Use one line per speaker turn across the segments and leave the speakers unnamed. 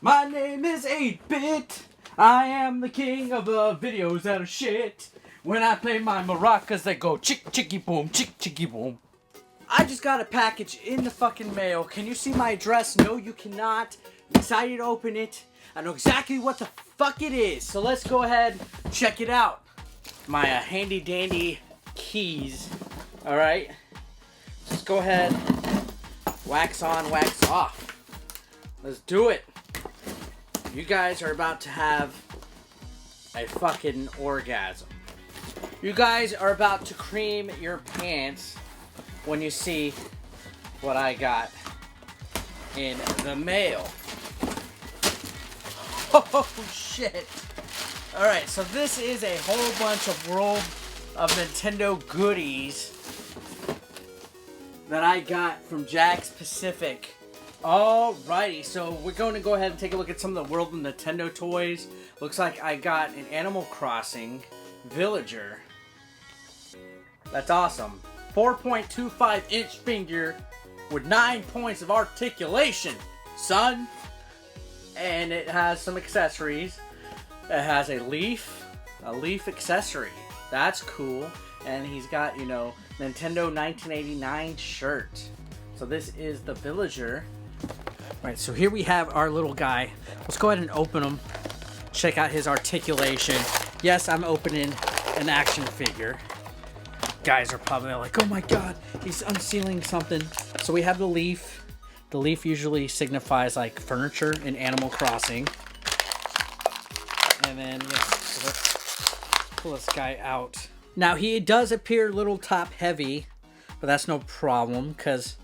My name is 8-Bit. I am the king of the videos that are shit. When I play my maracas, they go chick chicky boom, chick chicky boom. I just got a package in the fucking mail. Can you see my address? No, you cannot. I'm excited to open it. I know exactly what the fuck it is. So let's go ahead, check it out. My handy dandy keys. Alright. Let's go ahead. Wax on, wax off. Let's do it. You guys are about to have a fucking orgasm. You guys are about to cream your pants when you see what I got in the mail. Oh shit. Alright, so this is a whole bunch of World of Nintendo goodies that I got from Jakks Pacific. Alrighty, so we're going to go ahead and take a look at some of the World of Nintendo toys. Looks like I got an Animal Crossing villager. That's awesome. 4.25 inch figure with 9 points of articulation, son. And it has some accessories. It has a leaf accessory. That's cool. And he's got, you know, Nintendo 1989 shirt. So this is the villager. Alright, so here we have our little guy. Let's go ahead and open him. Check out his articulation. Yes, I'm opening an action figure. Guys are probably like, oh my god, he's unsealing something. So we have the leaf. The leaf usually signifies like furniture in Animal Crossing. And then, yeah, so let's pull this guy out. Now he does appear a little top heavy, but that's no problem because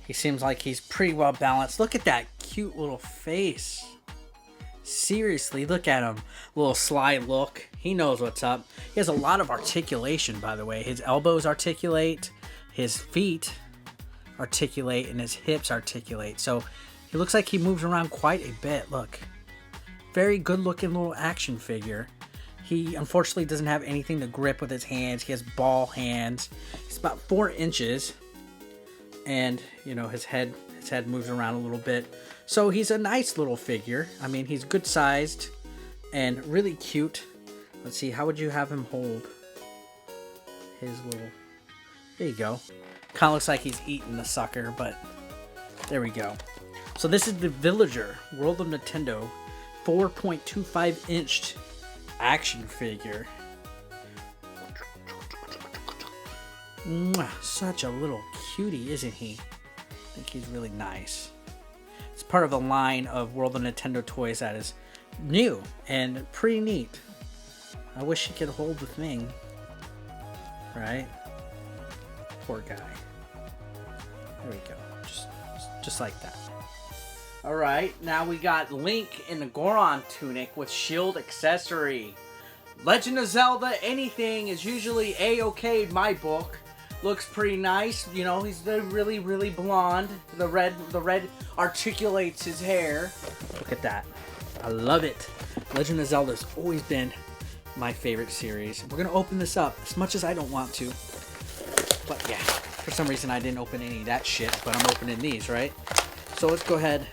he seems like he's pretty well balanced. Look at that cute little face. Seriously, look at him. Little sly look. He knows what's up. He has a lot of articulation, by the way. His elbows articulate, his feet articulate, and his hips articulate. So he looks like he moves around quite a bit. Look. Very good looking little action figure. He unfortunately doesn't have anything to grip with his hands. He has ball hands. He's about 4 inches. And, you know, his head moves around a little bit. So he's a nice little figure. I mean, he's good sized and really cute. Let's see, how would you have him hold his little... There you go. Kind of looks like he's eating the sucker, but there we go. So this is the Villager, World of Nintendo, 4.25 inch action figure. Mwah, such a little cutie, isn't he? I think he's really nice. It's part of a line of World of Nintendo toys that is new and pretty neat. I wish he could hold the thing. Right? Poor guy. There we go. Just like that. Alright, now we got Link in the Goron tunic with shield accessory. Legend of Zelda, anything is usually A-okay in my book. Looks pretty nice. You know, he's really, really blonde. The red articulates his hair. Look at that. I love it. Legend of Zelda's always been my favorite series. We're going to open this up as much as I don't want to. But yeah, for some reason I didn't open any of that shit, but I'm opening these, right? So let's go ahead,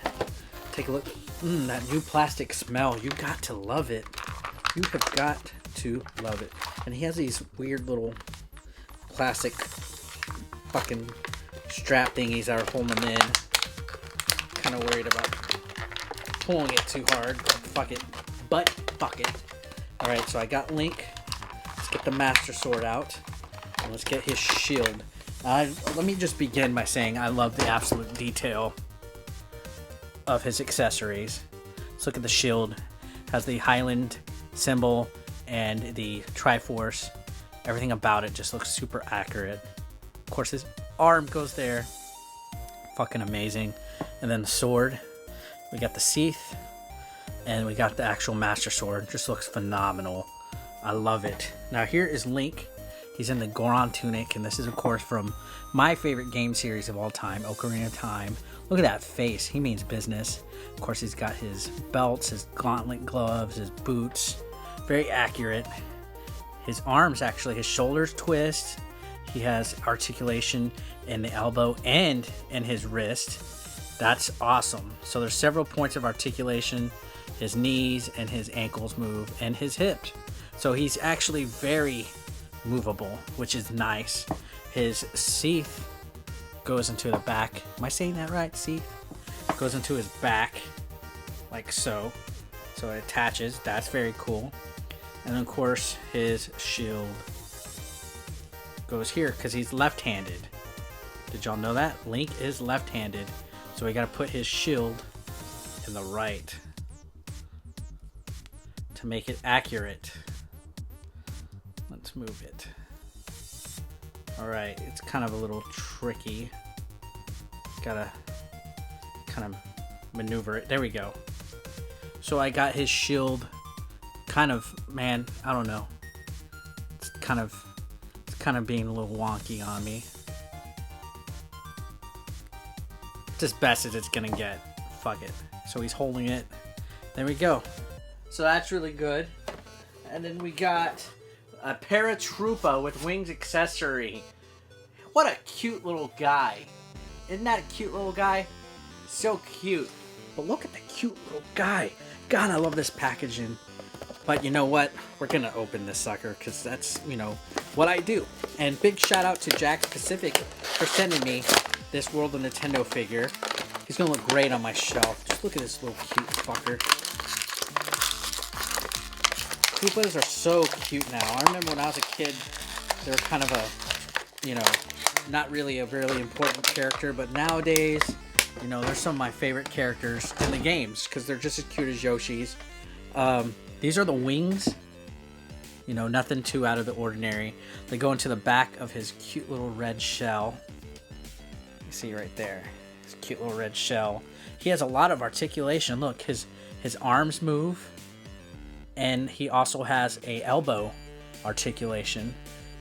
take a look. That new plastic smell. You got to love it. You have got to love it. And he has these weird little plastic fucking strap thingies that are holding him in. Kind of worried about pulling it too hard. Fuck it. But fuck it. Alright, so I got Link. Let's get the Master Sword out. And let's get his shield. Let me just begin by saying I love the absolute detail of his accessories. Let's look at the shield. It has the Highland symbol and the Triforce. Everything about it just looks super accurate. Of course, his arm goes there. Fucking amazing. And then the sword. We got the Seath. And we got the actual Master Sword. Just looks phenomenal. I love it. Now here is Link. He's in the Goron tunic. And this is, of course, from my favorite game series of all time, Ocarina of Time. Look at that face. He means business. Of course, he's got his belts, his gauntlet gloves, his boots. Very accurate. His arms, actually, his shoulders twist. He has articulation in the elbow and in his wrist. That's awesome. So there's several points of articulation. His knees and his ankles move, and his hips. So he's actually very movable, which is nice. His sheath goes into the back. Am I saying that right? Sheath goes into his back, like so. So it attaches. That's very cool. And then, of course, his shield goes here because he's left-handed. Did y'all know that? Link is left-handed. So we got to put his shield in the right to make it accurate. Let's move it. Alright, it's kind of a little tricky. Gotta kind of maneuver it. There we go. So I got his shield kind of, man, I don't know. It's kind of being a little wonky on me. It's as best as it's gonna get. Fuck it. So he's holding it. There we go. So that's really good. And then we got a paratroopa with wings accessory. What a cute little guy. Isn't that a cute little guy? So cute. But look at the cute little guy. God, I love this packaging. But you know what? We're going to open this sucker because that's, you know, what I do. And big shout out to Jakks Pacific for sending me this World of Nintendo figure. He's going to look great on my shelf. Just look at this little cute fucker. Koopas are so cute now. I remember when I was a kid, they were kind of a, you know, not really a really important character, but nowadays, you know, they're some of my favorite characters in the games because they're just as cute as Yoshi's. These are the wings. You know, nothing too out of the ordinary. They go into the back of his cute little red shell. You see right there, his cute little red shell. He has a lot of articulation. Look, his arms move. And he also has a elbow articulation,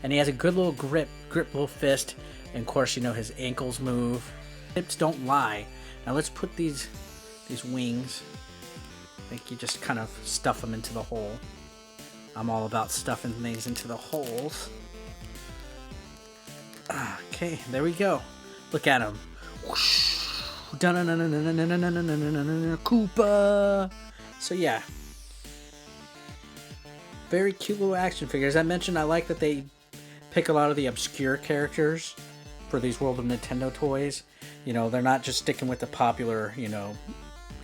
and he has a good little grip little fist, and of course, you know, his ankles move. Hips don't lie. Now let's put these wings. I think you just kind of stuff them into the hole. I'm all about stuffing things into the holes. Okay, there we go. Look at him. Koopa. So yeah. Very cute little action figures. As I mentioned, I like that they pick a lot of the obscure characters for these World of Nintendo toys. You know, they're not just sticking with the popular, you know,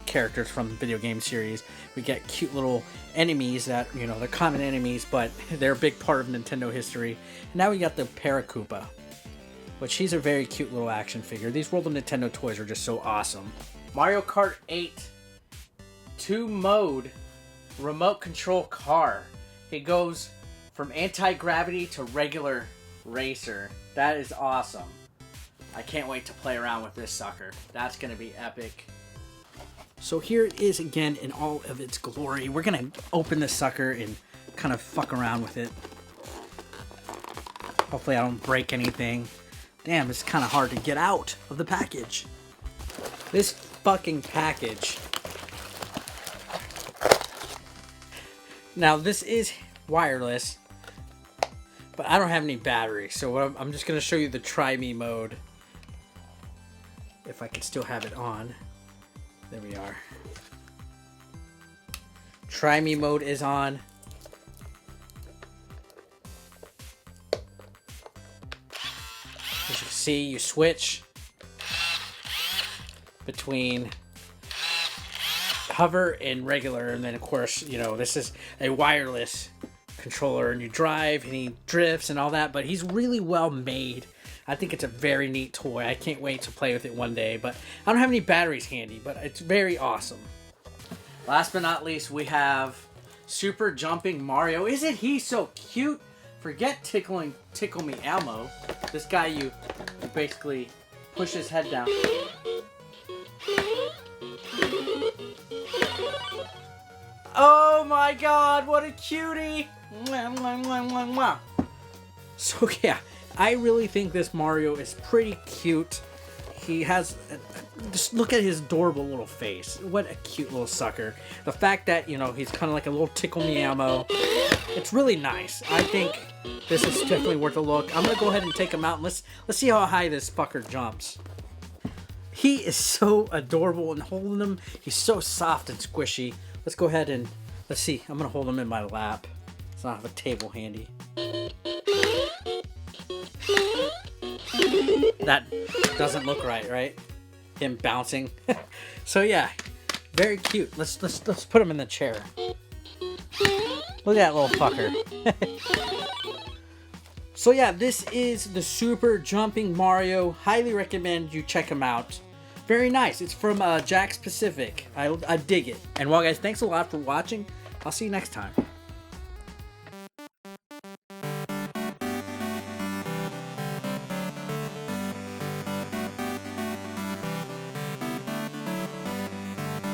characters from the video game series. We get cute little enemies that, you know, they're common enemies, but they're a big part of Nintendo history. And now we got the Paracoopa, which he's a very cute little action figure. These World of Nintendo toys are just so awesome. Mario Kart 8 2-mode remote control car. It goes from anti-gravity to regular racer. That is awesome. I can't wait to play around with this sucker. That's going to be epic. So here it is again in all of its glory. We're going to open this sucker and kind of fuck around with it. Hopefully I don't break anything. Damn, it's kind of hard to get out of the package. This fucking package. Now, this is wireless, but I don't have any battery, so I'm just going to show you the Try Me mode. If I can still have it on. There we are. Try Me mode is on. As you can see, you switch between hover and regular, and then of course, you know, this is a wireless controller, and you drive and he drifts and all that, but he's really well made. I think it's a very neat toy. I can't wait to play with it one day, but I don't have any batteries handy, but it's very awesome. Last but not least, we have Super Jumping Mario. Isn't he so cute? Forget Tickle Me Elmo. This guy, you basically push his head down. Oh my god, what a cutie! Mwah, mwah, mwah, mwah, mwah. So yeah, I really think this Mario is pretty cute. He has, just look at his adorable little face. What a cute little sucker. The fact that, you know, he's kind of like a little Tickle Me Elmo. It's really nice. I think this is definitely worth a look. I'm going to go ahead and take him out and let's see how high this fucker jumps. He is so adorable, and holding him, he's so soft and squishy. Let's go ahead and, let's see. I'm going to hold him in my lap. So I don't have a table handy. That doesn't look right, right? Him bouncing. So yeah, very cute. Let's put him in the chair. Look at that little fucker. So yeah, this is the Super Jumping Mario. Highly recommend you check him out. Very nice. It's from Jakks Pacific. I dig it. And well, guys, thanks a lot for watching. I'll see you next time.